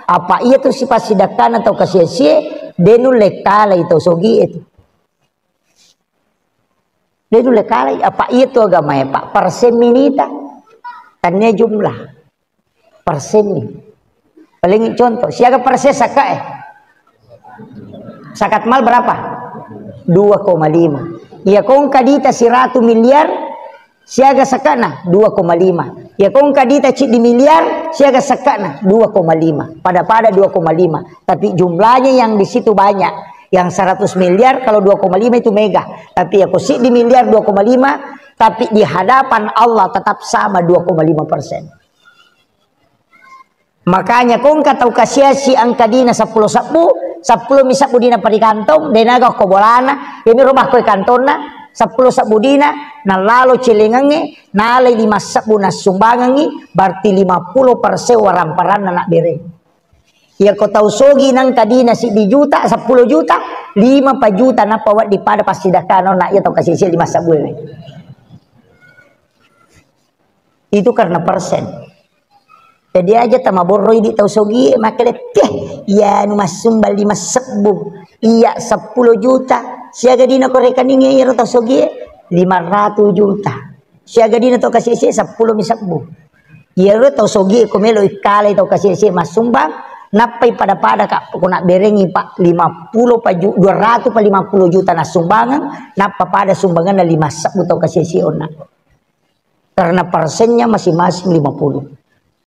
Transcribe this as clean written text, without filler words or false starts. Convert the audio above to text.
apa iya tuh si pasidakan atau kasih denu lekala itu sogi itu denu lekala apa iya tuh agama ya pak persen minita tanya jumlah persen nih paling contoh siaga persen sakat mal berapa 2,5 ya kong kadita 100 miliar siaga sakana 2,5 ya kong kadita cik di miliar siaga sakana 2,5 pada 2,5 tapi jumlahnya yang di situ banyak yang 100 miliar kalau 2,5 itu mega tapi ya kosik di miliar 2,5 tapi di hadapan Allah tetap sama 2,5%. Makanya kong katau kasiasi angka dina 10 misapu dina pari kantong denaga ko bolana ini rumah ko kantonna 10 sabu dina na lalo cilengange nalai 5 sabu na sumbangangi berarti 50% waramparan nak bere ya ko tau sogi nang kadina si di juta 10 juta 5 juta na pawat di pada pasidakano nak ya tau kasih 5 sabu ini itu karena persen. Jadi aja tamaboroi di tau sogi makanya ya nu masumbal 5 sabu iya 10 juta siaga dina ko rekening ya tau sogi 500 juta siaga dina tau kasih 10 misabu iya tau sogi ko melo ikale tau kasih masumbang napai pada kak ko nak berengi pak 200 pa 50 juta na sumbangan napa pada sumbangan na 5 sabu tau kasih ona karena persennya masing-masing 50